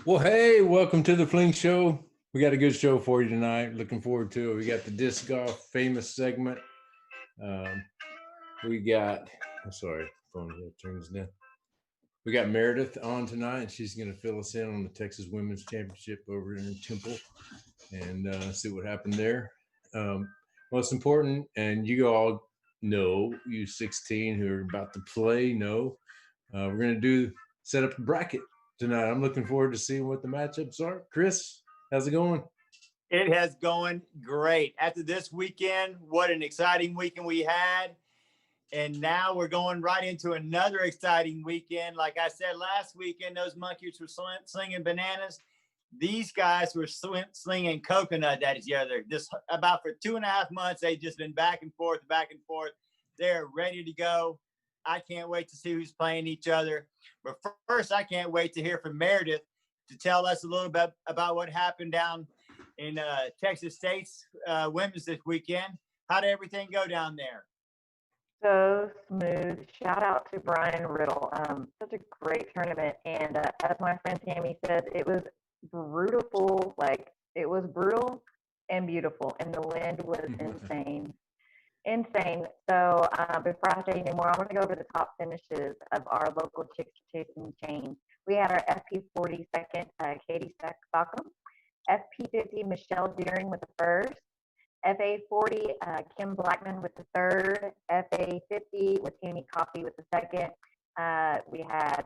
Well, hey, welcome to the Fling Show. We got a good show for you tonight. Looking forward to it. We got the disc golf famous segment. Um, we got, I'm sorry, phone turns down. We got Meredith on tonight, and she's going to fill us in on the Texas Women's Championship over in Temple and see what happened there. Most important, and you all know, you 16 who are about to play, we're going to set up a bracket tonight. I'm looking forward to seeing what the matchups are. Chris, how's it going? It has going great. After this weekend, what an exciting weekend we had. And now we're going right into another exciting weekend. Like I said last weekend, those monkeys were slinging bananas. These guys were slinging coconut at each other. Just about for 2.5 months, they've just been back and forth, back and forth. They're ready to go. I can't wait to see who's playing each other. But first, I can't wait to hear from Meredith to tell us a little bit about what happened down in Texas State's women's this weekend. How did everything go down there? So smooth. Shout out to Brian Riddle. Such a great tournament. And as my friend Tammy said, it was brutal. Like, it was brutal and beautiful. And the wind was insane. So before I say any more, I want to go over the top finishes of our local Chicks Chasing Chains. We had our FP40 second, Katie Stockham. FP50, Michelle Deering with the first. FA40, Kim Blackman with the third. FA50 with Tammy Coffey with the second. We had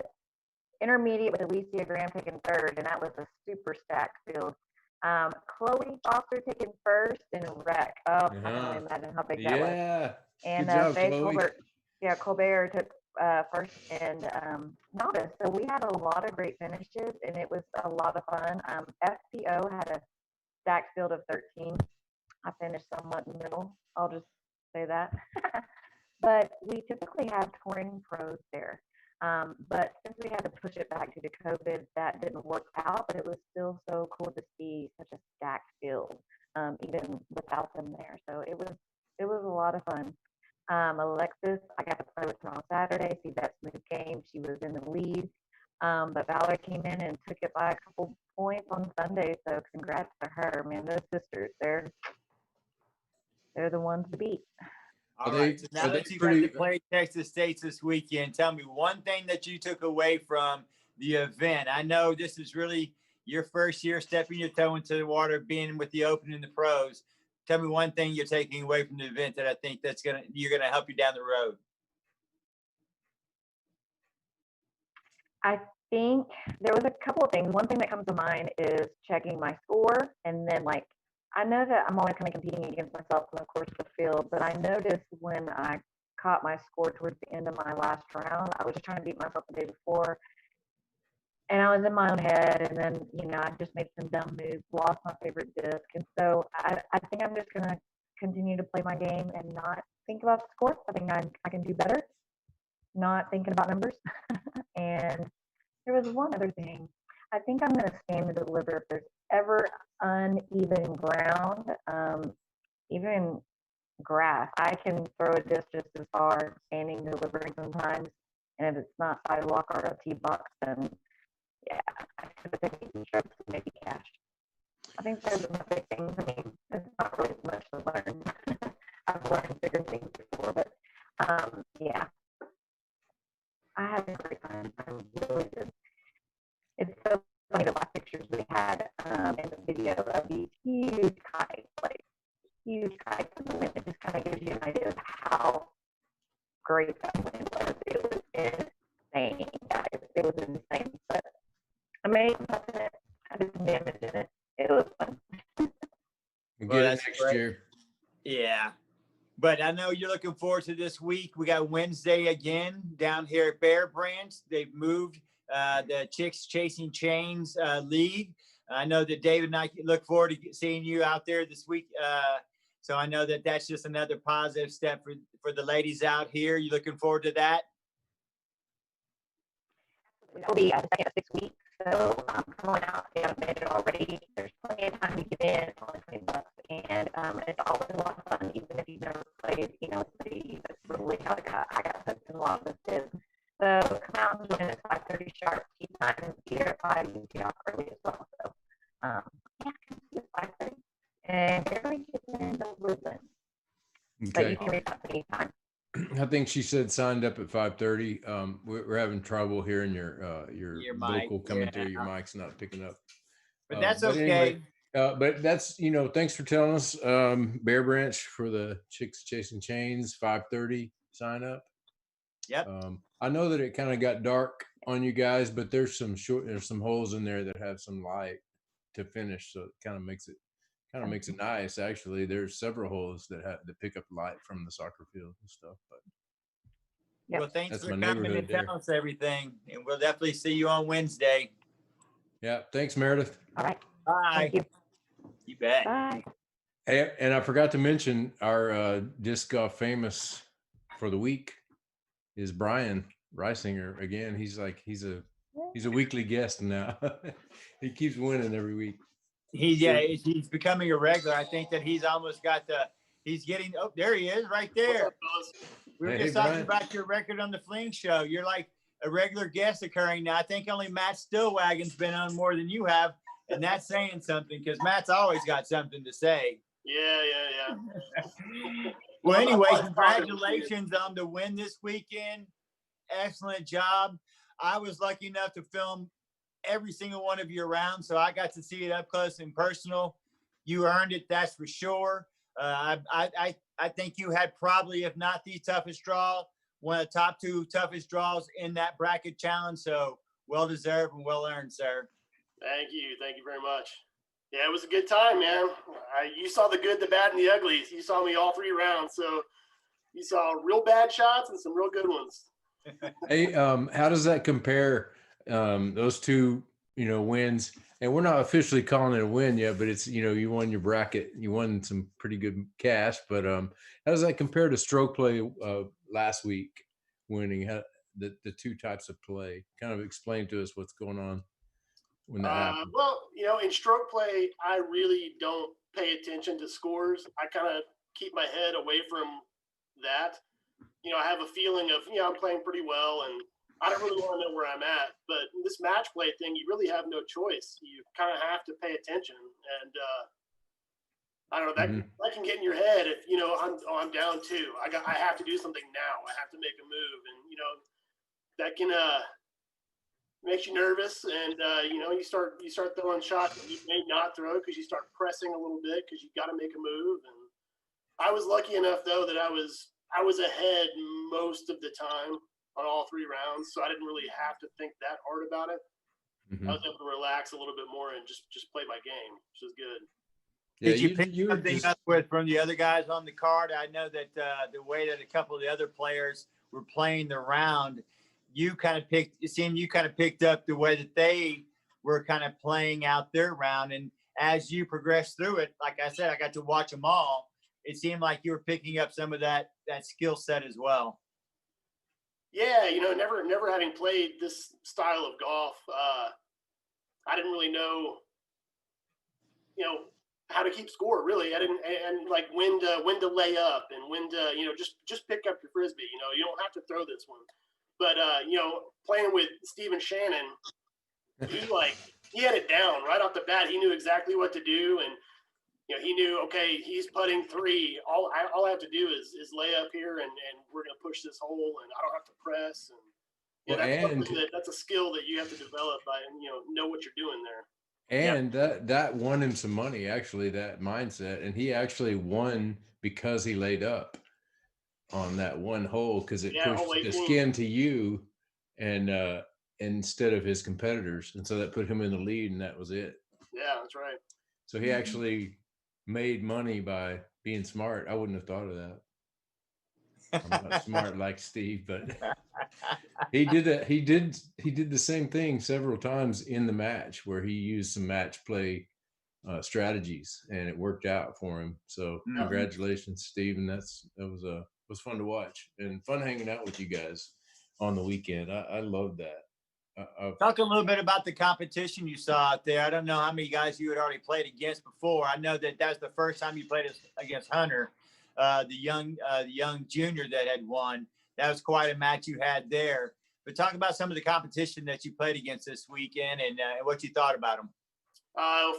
intermediate with Alicia Graham taking third, and that was a super stacked field. Chloe Foster taking first in rec. Oh, I can only imagine how big that was. And good job, Faye Chloe. Colbert took first and novice. So we had a lot of great finishes, and it was a lot of fun. FPO had a stacked field of 13. I finished somewhat in the middle. I'll just say that. But we typically have touring pros there. But since we had to push it back due to COVID, that didn't work out. But it was still so cool to see such a stacked field, even without them there. So it was a lot of fun. Alexis, I got to play with her on Saturday, see that smooth game. She was in the lead. But Valerie came in and took it by a couple points on Sunday. So congrats to her, man. Those sisters, they're the ones to beat. All right. So now that you got to play Texas State this weekend, tell me one thing that you took away from the event. I know this is really your first year stepping your toe into the water, being with the Open and the pros. Tell me one thing you're taking away from the event that I think you're gonna help you down the road. I think there was a couple of things. One thing that comes to mind is checking my score, and then I know that I'm always kind of competing against myself in the course of the field, but I noticed when I caught my score towards the end of my last round, I was just trying to beat myself the day before, and I was in my own head, and then, I just made some dumb moves, lost my favorite disc, and so I think I'm just going to continue to play my game and not think about the score. I think I can do better, not thinking about numbers. And there was one other thing. I think I'm going to stand and deliver if there's ever uneven ground, even grass. I can throw a disc just as far standing delivering sometimes. And if it's not sidewalk or a tee box, then yeah, I should have taken strokes and maybe cash. I think those are my big things. I mean, it's not really much to learn. I've learned bigger things before, but yeah. I had a great time. I really did. It's so funny to watch pictures we had in the video of these huge kites, huge kites in the wind. It just kind of gives you an idea of how great that wind was. It was insane, guys. It was insane. But I made something. I did some damage in it. It was fun. We'll get it next year. Yeah. But I know you're looking forward to this week. We got Wednesday again down here at Bear Branch. They've moved the Chicks Chasing Chains League. I know that David and I look forward to seeing you out there this week. So I know that that's just another positive step for the ladies out here. You looking forward to that? It'll be the second of 6 weeks. So going out, I've made it already. There's plenty of time to get in. It's only $20, and it's always a lot of fun, even if you've never played. It's really how I got hooked in a lot of this. So come out and join us 5:30 5:30 sharp tea time. Be there at 5. You get off early as well. So, yeah, come see us 5:30. And everybody gets in the woodland. But you Okay. can reach out anytime. I think she said signed up at 5:30. We're having trouble hearing your Your mic, vocal coming through. yeah. Your mic's not picking up. But that's But okay. anyway, but that's, thanks for telling us. Bear Branch for the Chicks Chasing Chains, 5:30 sign up. Yep. I know that it kind of got dark on you guys, but there's some holes in there that have some light to finish, so it kind of makes it nice. Actually, there's several holes that pick up light from the soccer field and stuff. But Yep. Well, thanks that's for my coming neighborhood and telling us everything. And we'll definitely see you on Wednesday. Yeah, thanks, Meredith. All right. Bye. Thank you. You bet. Bye. Hey, and I forgot to mention our disc golf famous for the week is Brian Reisinger. Again, he's a weekly guest now. He keeps winning every week. He's becoming a regular. I think that he's almost got he's getting, oh, there he is right there. We were just talking about your record on the Fling show. You're like a regular guest occurring now. I think only Matt Stillwagon's been on more than you have. And that's saying something because Matt's always got something to say. Yeah. Well, anyway, congratulations on the win this weekend. Excellent job. I was lucky enough to film every single one of your rounds, so I got to see it up close and personal. You earned it, that's for sure. I think you had probably, if not the toughest draw, one of the top 2 toughest draws in that bracket challenge. So well deserved and well earned, sir. Thank you very much. Yeah, it was a good time, man. You saw the good, the bad, and the ugly. You saw me all 3 rounds, so you saw real bad shots and some real good ones. Hey, how does that compare? Those 2, wins, and we're not officially calling it a win yet, but it's, you won your bracket, you won some pretty good cash. But how does that compare to stroke play last week, winning the 2 types of play? Kind of explain to us what's going on when that happens. Well, in stroke play, I really don't pay attention to scores. I kind of keep my head away from that. I have a feeling of, I'm playing pretty well and I don't really want to know where I'm at. But this match play thing, you really have no choice. You kind of have to pay attention. And I don't know, that can get in your head if, I'm down 2. I have to do something now. I have to make a move. And, that can makes you nervous. And, you start throwing shots that you may not throw because you start pressing a little bit because you got to make a move. And I was lucky enough, though, that I was ahead most of the time on all 3 rounds, so I didn't really have to think that hard about it. I was able to relax a little bit more and just play my game, which is good. Yeah, did you pick something up from the other guys on the card? I know that the way that a couple of the other players were playing the round, it seemed you kind of picked up the way that they were kind of playing out their round. And as you progressed through it, like I said, I got to watch them all. It seemed like you were picking up some of that skill set as well. Yeah, never having played this style of golf, I didn't really know, how to keep score. Really, I didn't, and like when to lay up and when to, just pick up your frisbee. You don't have to throw this one. But playing with Stephen Shannon, he had it down right off the bat. He knew exactly what to do, and he knew, okay, he's putting 3. All I have to do is lay up here, and we're going to push this hole, and I don't have to press. And that's a skill that you have to develop by, know what you're doing there. And that won him some money, actually, that mindset. And he actually won because he laid up on that one hole because it pushed the skin to you and instead of his competitors. And so that put him in the lead, and that was it. Yeah, that's right. So he actually made money by being smart. I wouldn't have thought of that. I'm not smart like Steve, but he did that. He did the same thing several times in the match where he used some match play strategies, and it worked out for him. So congratulations, Steve. And that was fun to watch and fun hanging out with you guys on the weekend. I love that. Talk a little bit about the competition you saw out there. I don't know how many guys you had already played against before. I know that was the first time you played against Hunter, the young junior that had won. That was quite a match you had there. but talk about some of the competition that you played against this weekend and what you thought about them.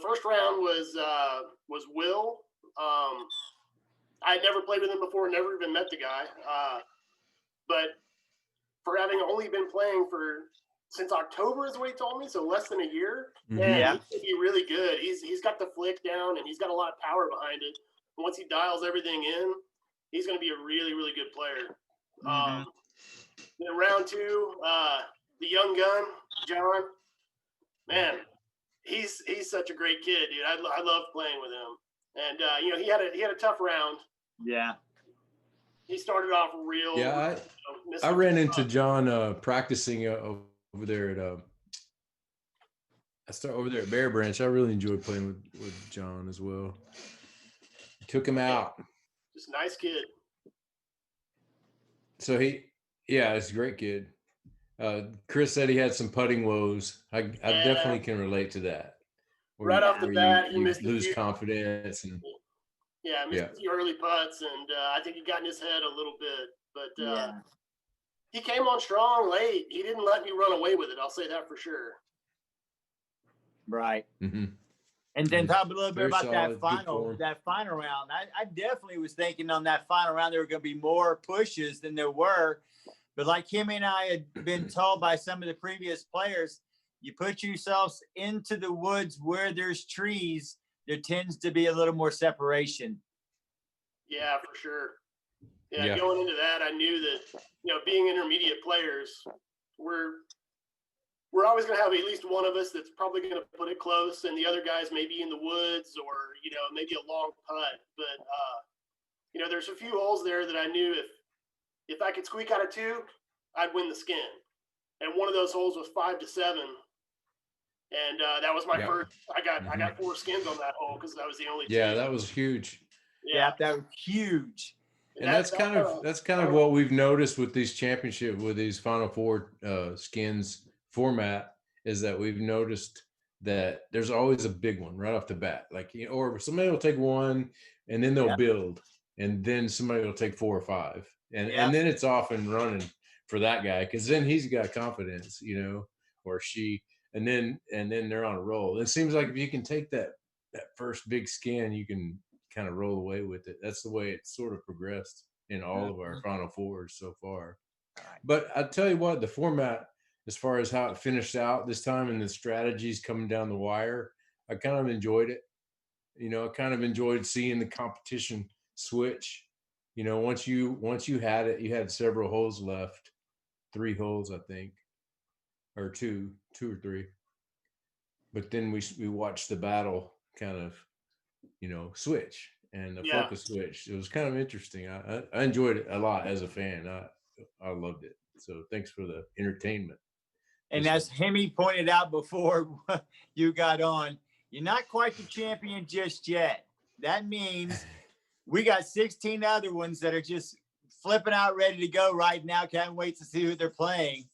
First round was Will. I had never played with him before, never even met the guy. But for having only been playing since October is what he told me, so less than a year, man, Yeah. he's gonna be really good. He's got the flick down and he's got a lot of power behind it. And once he dials everything in, he's gonna be a really, really good player. Then round 2, the young gun, John, man, he's such a great kid, dude. I love playing with him. And he had a tough round. Yeah. He started off real. Yeah, I ran into John practicing over there at over there at Bear Branch. I really enjoyed playing with John as well. Took him out. Just a nice kid. So he's a great kid. Chris said he had some putting woes. I definitely can relate to that. Right off the bat, he you missed lose confidence and missed a few early putts, and I think he got in his head a little bit. But he came on strong late. He didn't let me run away with it. I'll say that for sure. Right. Mm-hmm. And then talk a little bit Very about solid, that final round. I definitely was thinking on that final round there were going to be more pushes than there were. But like Kimmy and I had been told by some of the previous players, you put yourselves into the woods where there's trees, there tends to be a little more separation. Yeah, for sure. Yeah, going into that, I knew that, being intermediate players, we're always going to have at least one of us that's probably going to put it close, and the other guys may be in the woods or, maybe a long putt. But, there's a few holes there that I knew if I could squeak out of 2, I'd win the skin. And one of those holes was 5 to 7. And that was my first. I got 4 skins on that hole because that was the only. Yeah, that was huge. Yeah, that was huge. And that's kind of what we've noticed with these with these Final Four skins format, is that we've noticed that there's always a big one right off the bat. Like, or somebody will take one and then they'll build, and then somebody will take 4 or 5, and then it's off and running for that guy, because then he's got confidence, or she. And then they're on a roll. It seems like if you can take that first big skin, you can kind of roll away with it. That's the way it's sort of progressed in all of our Final Fours so far. But I tell you what, the format, as far as how it finished out this time and the strategies coming down the wire, I kind of enjoyed it. I kind of enjoyed seeing the competition switch. Once you had it, you had several holes left, 3 holes, I think. Or two or 3, but then we watched the battle kind of, switch, and the focus switch. It was kind of interesting. I enjoyed it a lot as a fan. I loved it. So thanks for the entertainment. And as Hemi pointed out before you got on, you're not quite the champion just yet. That means we got 16 other ones that are just flipping out, ready to go right now. Can't wait to see who they're playing.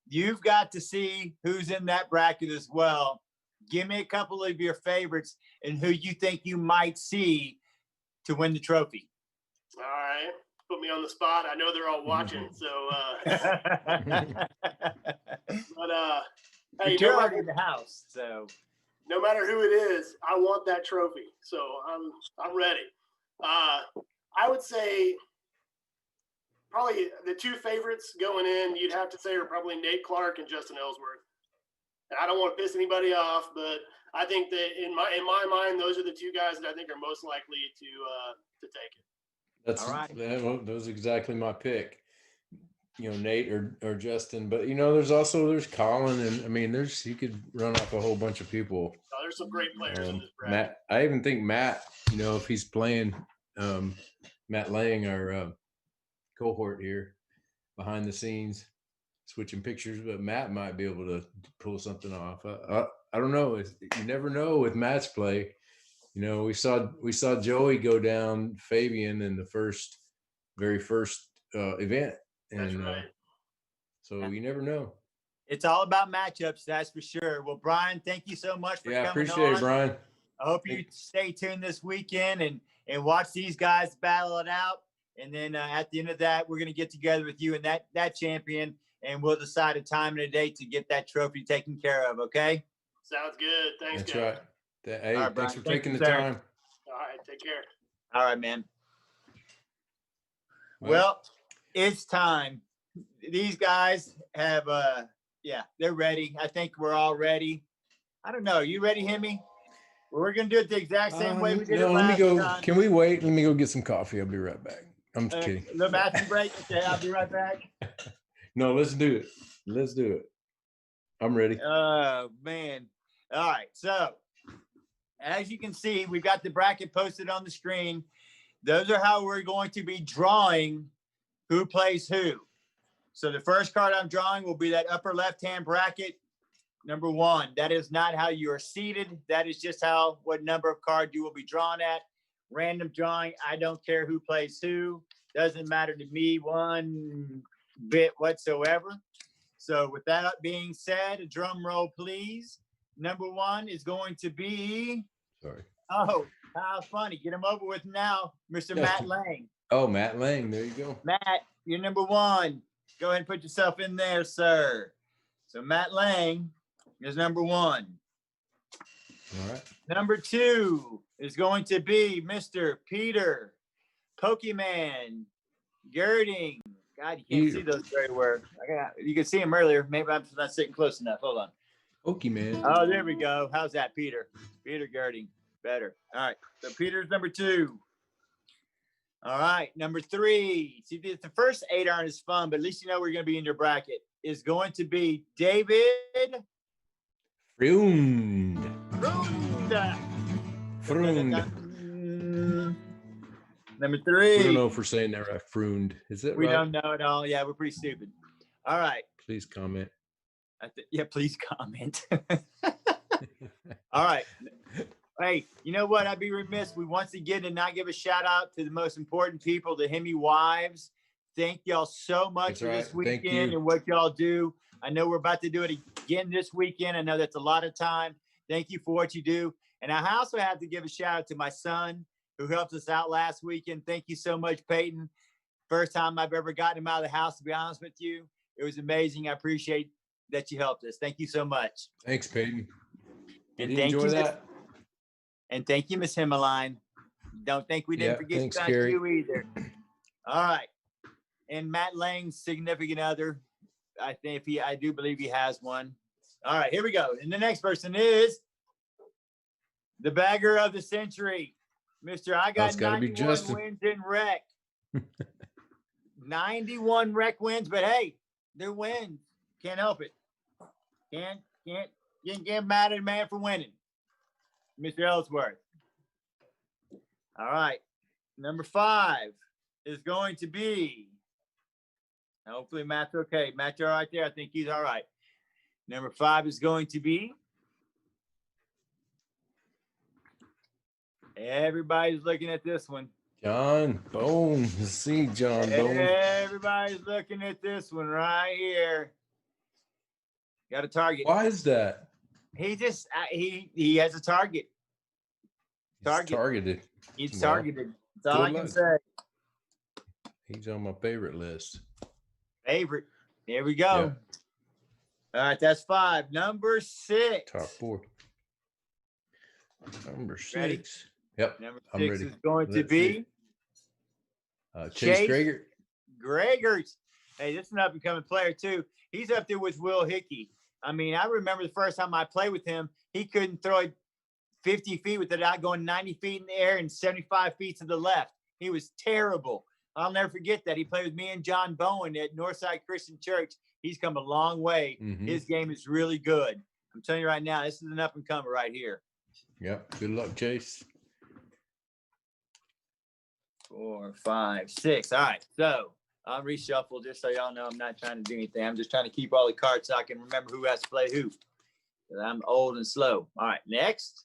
You've got to see who's in that bracket as well. Give me a couple of your favorites and who you think you might see to win the trophy. All right. Put me on the spot. I know they're all watching. So, hey, you're in the house. So, no matter who it is, I want that trophy. So I'm ready. I would say probably the 2 favorites going in, you'd have to say, are probably Nate Clark and Justin Ellsworth. And I don't want to piss anybody off, but I think that in my mind, those are the 2 guys that I think are most likely to take it. That's all right. That was exactly my pick. Nate or Justin, but there's Colin, and I mean you could run off a whole bunch of people. Oh, there's some great players in this bracket. Matt, I even think Matt, if he's playing, Matt Lang, our cohort here behind the scenes switching pictures, but Matt might be able to pull something off. I don't know. You never know with Matt's play. We saw Joey go down Fabian in the very first event, and right. So you never know. It's all about matchups, that's for sure. Well, Brian, thank you so much for coming on. Appreciate it, Brian. I hope you stay tuned this weekend and watch these guys battle it out. And then at the end of that, we're going to get together with you and that champion and we'll decide a time and a date to get that trophy taken care of. Okay. Sounds good. Thanks, That's guys. right. Hey, All right, thanks Brian. for Thank taking you, the sir. time. All right. Take care. All right, man. Well- Well, it's time. These guys have, they're ready. I think we're all ready. I don't know. You ready, Hemi? We're going to do it the exact same way we did it No, let me last go. time. Can we wait? Let me go get some coffee. I'll be right back. I'm just kidding. The bathroom break. Okay, I'll be right back. No, let's do it. Let's do it. I'm ready. Oh, man. All right. So, as you can see, we've got the bracket posted on the screen. Those are how we're going to be drawing who plays who. So, the first card I'm drawing will be that upper left-hand bracket, number 1. That is not how you are seated. That is just what number of cards you will be drawn at. Random drawing. I don't care who plays who. Doesn't matter to me one bit whatsoever. So with that being said, a drum roll, please. Number 1 is going to be, Sorry. oh, how funny. Get him over with now, Mr. Matt Lang. Oh, Matt Lang. There you go. Matt, you're number 1. Go ahead and put yourself in there, sir. So Matt Lang is number 1. All right. Number 2 is going to be Mr. Peter Pokemon Girding. God, you can't see those very well. You can see him earlier. Maybe I'm not sitting close enough. Hold on. Pokemon. Oh, there we go. How's that, Peter? Peter Girding. Better. All right. So Peter's number 2. All right. Number 3. See, the first 8 aren't as fun, but at least you know we're going to be in your bracket. Is going to be David Frund. Number We 3. don't know if we're saying that right. Frund. Is it We right? don't know at all. Yeah, we're pretty stupid. All right. Please comment. Please comment. All right. Hey, you know what? I'd be remiss. We once again did not give a shout out to the most important people, the Hemi wives. Thank y'all so much That's for this right. Thank weekend you. and what y'all do. I know we're about to do it again this weekend. I know that's a lot of time. Thank you for what you do. And I also have to give a shout out to my son who helped us out last weekend. Thank you so much, Peyton. First time I've ever gotten him out of the house, to be honest with you. It was amazing. I appreciate that you helped us. Thank you so much. Thanks, Peyton. Did And you thank enjoy you, that? And thank you, Miss Himmeline. Don't think we didn't Yeah, forget thanks, about Gary. you either. All right. And Matt Lang's significant other. I do believe he has one. All right, here we go. And the next person is the bagger of the century. Mr. I got it's gotta be 91 Justin. wins in rec. 91 rec wins, but hey, they're wins. Can't help it. Can't get mad at a man for winning. Mr. Ellsworth. All right. Number 5 is going to be, hopefully Matt's okay. Matt, you're all right there? I think he's all right. Number 5 is going to be, everybody's looking at this one. John Bowen. Let's see, John Bowen. Everybody's looking at this one right here. Got a target. Why is that? He just, he has a target. He's targeted. He's Well, targeted. That's all I good can luck. say. He's on my favorite list. Favorite. There we go. Yeah. All right, that's 5. Number 6. Top 4. Number 6. Ready? Yep. Number I'm 6 ready. is going to Let's see. be Chase Greger. Gregors. Hey, this is an up-and-coming player, too. He's up there with Will Hickey. I mean, I remember the first time I played with him, he couldn't throw it 50 feet without going 90 feet in the air and 75 feet to the left. He was terrible. I'll never forget that. He played with me and John Bowen at Northside Christian Church. He's come a long way. Mhm. His game is really good. I'm telling you right now, this is an up-and-comer right here. Yep. Good luck, Chase. 4, 5, 6. All right. So I'll reshuffle just so y'all know I'm not trying to do anything. I'm just trying to keep all the cards so I can remember who has to play who. Because I'm old and slow. All right. Next,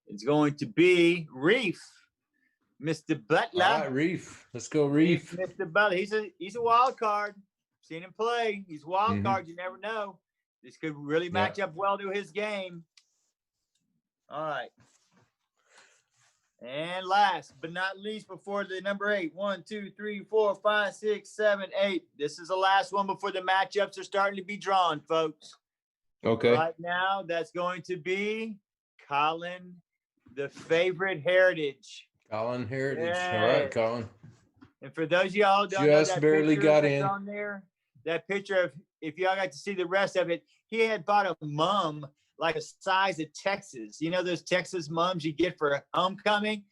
it's going to be Reef. Mr. Butler. All right, Reef. Let's go, Reef. Mr. Butler. He's a wild card. Seen him play. He's a wild card. You never know. This could really match up well to his game. All right. And last but not least, before the number 8, 1, 2, 3, 4, 5, 6, 7, 8. This is the last one before the matchups are starting to be drawn, folks. Okay. Right now, that's going to be Colin, the favorite Heritage. Colin Heritage. Yes. All right, Colin. And for those of y'all who don't Just know that barely picture got that's in. on there, that picture of, if y'all got to see the rest of it, he had bought a mum like a size of Texas. You know those Texas mums you get for homecoming?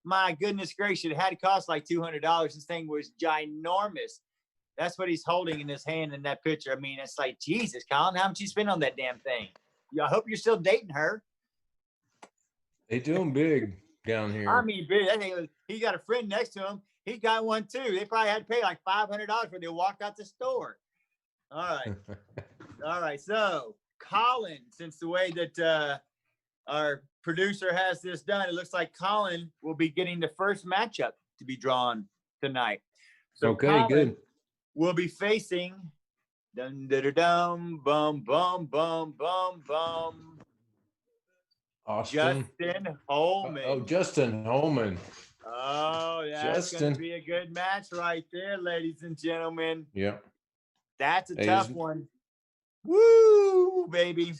My goodness gracious, it had to cost like $200. This thing was ginormous. That's what he's holding in his hand in that picture. I mean, it's like, Jesus, Colin, how much you spend on that damn thing? I hope you're still dating her. They doing big down here. I mean, big. I think he got a friend next to him. He got one too. They probably had to pay like $500 when they walked out the store. All right. All right. So, Colin, since the way that our producer has this done, it looks like Colin will be getting the first matchup to be drawn tonight. So Okay, Colin good. will be facing dum da da dum bum bum bum bum bum Austin. Justin Holman. Oh, Justin Holman. Oh, that's going Justin. to be a good match right there, ladies and gentlemen. Yeah. That's a Hey, tough one. Woo, baby.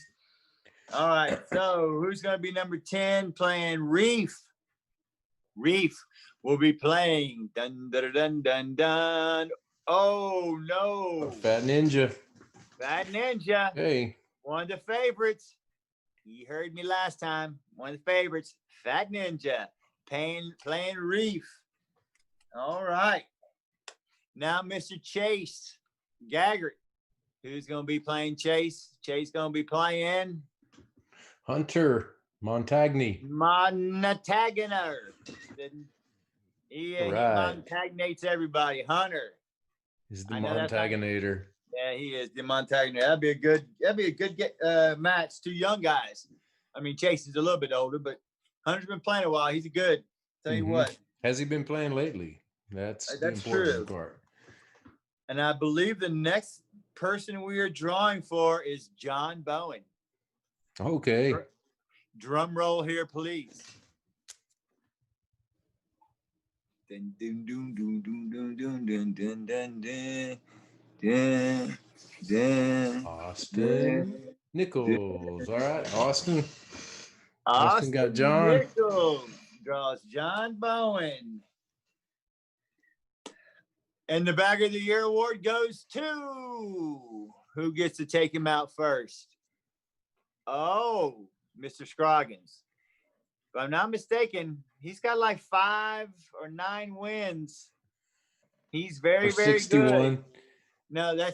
All right. So who's going to be number 10 playing Reef? Reef will be playing dun dun dun dun dun. Oh, no. Fat Ninja. Fat Ninja. Hey. One of the favorites. You heard me last time. One of the favorites. Fat Ninja. Playing Reef. All right. Now, Mr. Chase Gaggart. Who's going to be playing Chase? Chase going to be playing Hunter Montagny. Montagner. He Right. montagnates everybody. Hunter. He's the I know that's not- Montagnator. Yeah, he is the Montagner. That'd be a good match. Two young guys. I mean, Chase is a little bit older, but Hunter's been playing a while. He's good. Tell you what. Has he been playing lately? That's the That's important true. part. And I believe the next person we are drawing for is John Bowen. Okay. Drum roll here, please. Dun, dun, dun, dun, dun, dun, dun, dun, dun, dun, dun, dun, Austin Nichols. All right, Austin. Austin got John. Nichols draws John Bowen. And the Bagger of the Year award goes to who gets to take him out first? Oh, Mr. Scroggins. If I'm not mistaken, he's got like 5 or 9 wins. He's very, very 61. good. No,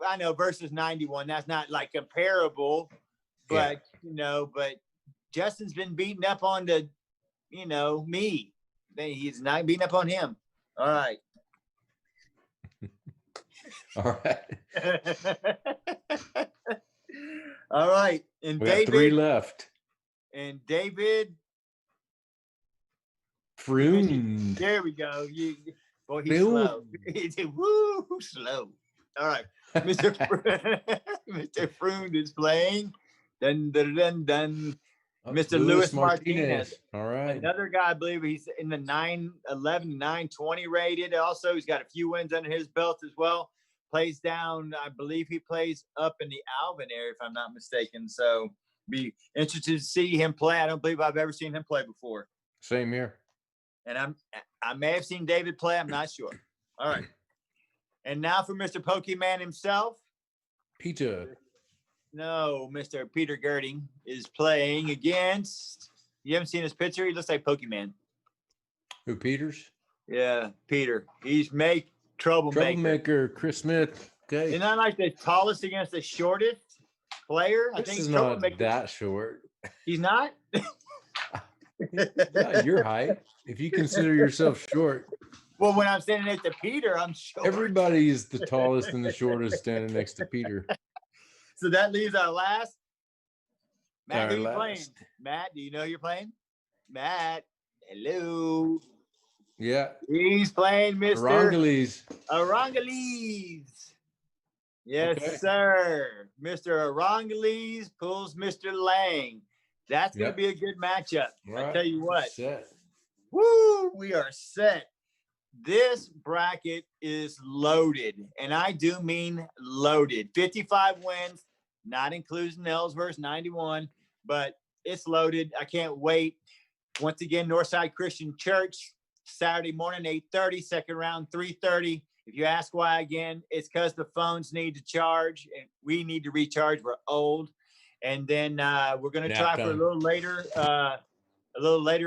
I know versus 91. That's not like comparable, but but Justin's been beating up on me. He's not beating up on him. All right. All right. All right. And We David. got 3 left. And David. Froon. There we go. He's Froon. slow. He's slow. All right. Mr. Mr. Froon is playing. Dun, dun, dun, dun. Mr. Luis Martinez. All right. Another guy, I believe he's in the 911, 920 rated. Also, he's got a few wins under his belt as well. Plays down, I believe he plays up in the Alvin area, if I'm not mistaken. So be interested to see him play. I don't believe I've ever seen him play before. Same here. And I may have seen David play. I'm not sure. All right. And now for Mr. Pokemon himself. Peter. No, Mr. Peter Girding is playing against. You haven't seen his picture? He looks like Pokemon. Who, Peters? Yeah, Peter. He's troublemaker. Troublemaker, Chris Smith. Okay. Isn't that like the tallest against the shortest player? I This think is not Troublemaker. that short. He's not? Yeah, your height. If you consider yourself short, Well, when I'm standing next to Peter, I'm short. everybody's the tallest and the shortest standing next to Peter. So that leaves our last. Matt, Our who you playing? last. Matt, do you know you're playing? Matt, hello. Yeah. He's playing Mr. Arangeles. Arangeles. Yes, Okay. sir. Mr. Arangeles pulls Mr. Lang. That's going to Yep. be a good matchup. I Right. tell you what. Set. Woo, we are set. This bracket is loaded, and I do mean loaded. 55 wins, not including Ellsworth's 91, but it's loaded. I can't wait. Once again, Northside Christian Church, Saturday morning, 8:30, second round, 3:30. If you ask why again, it's because the phones need to charge, and we need to recharge. We're old. And then we're going to try for a little later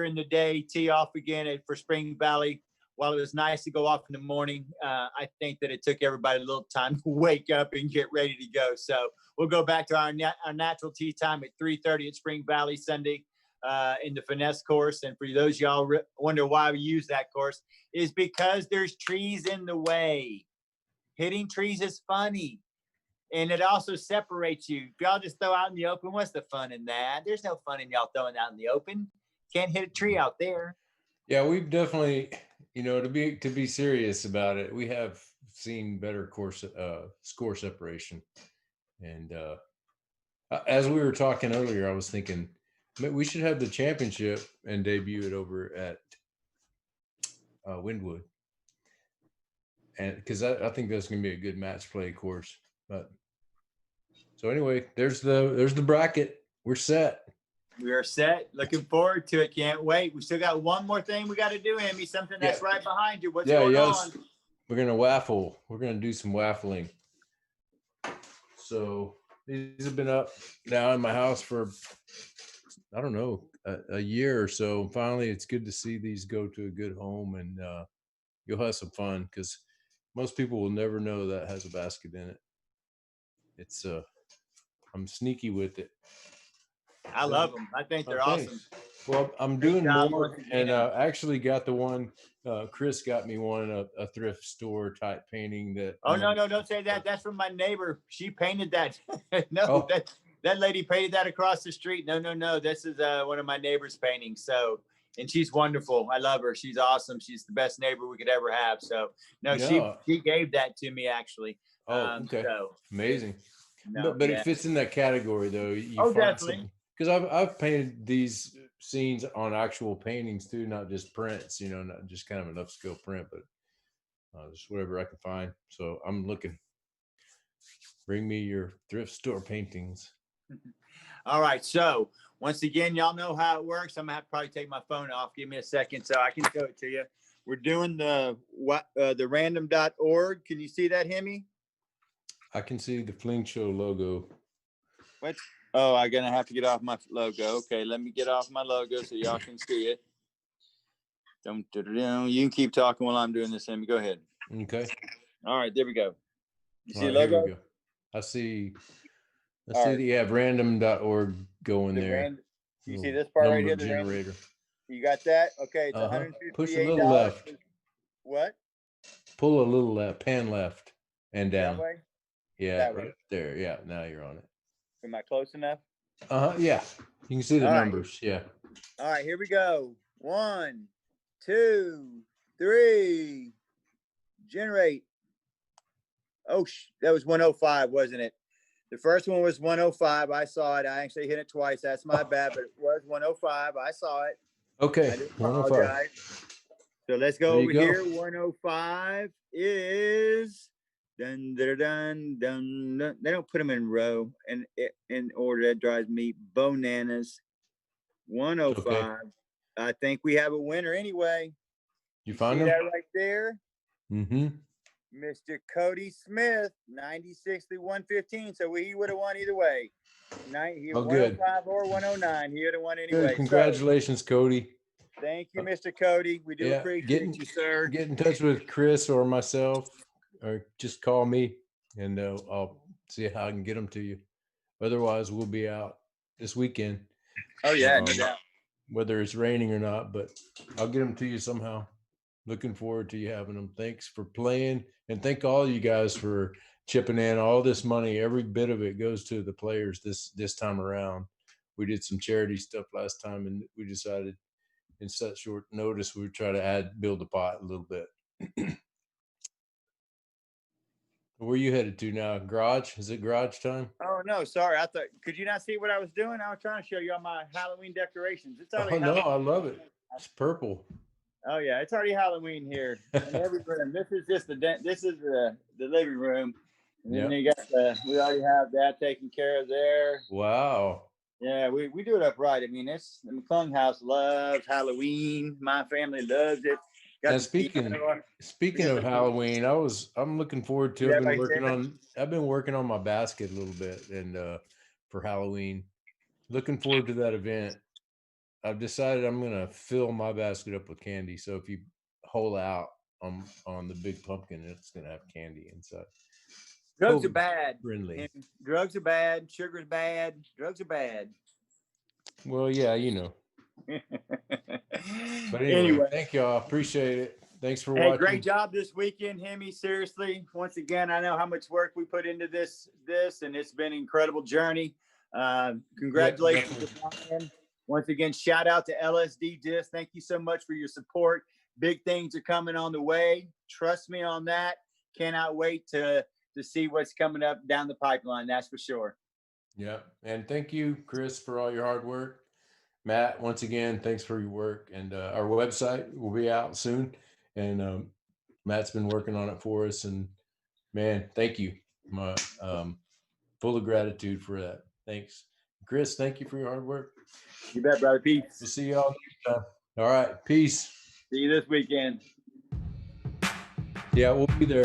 in the day, tee off again for Spring Valley. While it was nice to go off in the morning, I think that it took everybody a little time to wake up and get ready to go. So we'll go back to our natural tee time at 3:30 at Spring Valley Sunday in the finesse course. And for those y'all wonder why we use that course, is because there's trees in the way. Hitting trees is funny. And it also separates you. If y'all just throw out in the open, what's the fun in that? There's no fun in y'all throwing out in the open. Can't hit a tree out there. Yeah, we've definitely, to be serious about it, we have seen better score separation. And as we were talking earlier, I was thinking we should have the championship and debut it over at Windwood, and because I think that's going to be a good match play course. But so anyway, there's the bracket. We're set. We are set. Looking forward to it. Can't wait. We still got one more thing we got to do, Emmy. Something that's right behind you. What's going on? We're gonna waffle. We're gonna do some waffling. So these have been up now in my house for, I don't know, a year or so. Finally, it's good to see these go to a good home, and you'll have some fun because most people will never know that has a basket in it. It's I'm sneaky with it. I love them. I think they're awesome. Well, I'm doing more, and actually got the one. Chris got me one, a thrift store type painting that. Oh no, don't say that. That's from my neighbor. She painted that. No, that lady painted that across the street. No. This is one of my neighbor's paintings. So, and she's wonderful. I love her. She's awesome. She's the best neighbor we could ever have. So, no, she gave that to me actually. Oh, okay. So, amazing. No, but it fits in that category though. Definitely. Because I've painted these scenes on actual paintings too, not just prints, not just kind of an upscale print, but just whatever I can find. So I'm looking. Bring me your thrift store paintings. All right. So once again, y'all know how it works. I'm gonna have to probably take my phone off. Give me a second so I can show it to you. We're doing the random.org. Can you see that, Hemi? I can see the Fling Show logo. What? Oh, I'm going to have to get off my logo. Okay, let me get off my logo so y'all can see it. You can keep talking while I'm doing this, Amy. Go ahead. Okay. All right, there we go. You see the logo? Here we go. I see that you have random.org going there. You see this part right here? The generator. You got that? Okay, it's $158. Push a little left. What? Pull a little left, pan left and down. That way? Yeah, that right way. There. Yeah, now you're on it. Am I close enough? Yeah. You can see the numbers. Yeah. All right, here we go. 1, 2, 3. Generate. Oh, that was 105, wasn't it? The first one was 105. I saw it. I actually hit it twice. That's my bad, but it was 105. I saw it. Okay. I do apologize. So let's go over here. 105 is dun. They don't put them in row and in order. That drives me bananas. 105. Okay. I think we have a winner anyway. You find see him? that right there? Mm-hmm. Mr. Cody Smith, 96 to 115. So he would have won either way. 105 or 109. He would have won anyway. Good. Congratulations, Cody. Thank you, Mr. Cody. We do appreciate you, sir. Get in touch with Chris or myself, or just call me, and I'll see how I can get them to you. Otherwise, we'll be out this weekend. Oh, yeah, no doubt. Whether it's raining or not, but I'll get them to you somehow. Looking forward to you having them. Thanks for playing, and thank all you guys for chipping in. All this money, every bit of it goes to the players this time around. We did some charity stuff last time, and we decided in such short notice we would try to build the pot a little bit. Where are you headed to now? Garage? Is it garage time? Oh no, sorry. I thought, could you not see what I was doing? I was trying to show you all my Halloween decorations. It's no, I love it. It's purple. Oh yeah, it's already Halloween here in every room. This is just the living room, and then Yep. you got we already have that taken care of there. Wow. Yeah, we do it up right. I mean, it's the McClung house loves Halloween. My family loves it. Got And the speaking of Halloween, I'm looking forward to. Yeah, right there. I've been working on my basket a little bit, and for Halloween, looking forward to that event. I've decided I'm gonna fill my basket up with candy. So if you hole out on the big pumpkin, it's gonna have candy inside. Drugs are COVID bad. friendly. Drugs are bad. Sugar's bad. Drugs are bad. Well, yeah, you know. But anyway, Anyway, thank y'all. Appreciate it. Thanks for hey, watching. great job this weekend, Hemi. Seriously, once again, I know how much work we put into this, and it's been an incredible journey. Congratulations to Brian. Once again, shout out to LSD Disc. Thank you so much for your support. Big things are coming on the way. Trust me on that. Cannot wait to see what's coming up down the pipeline. That's for sure. Yeah. And thank you, Chris, for all your hard work. Matt, once again, thanks for your work. And our website will be out soon. And Matt's been working on it for us. And man, thank you. My full of gratitude for that. Thanks. Chris, thank you for your hard work. You bet, brother. Peace. We'll see y'all next time. All right. Peace. See you this weekend. Yeah, we'll be there.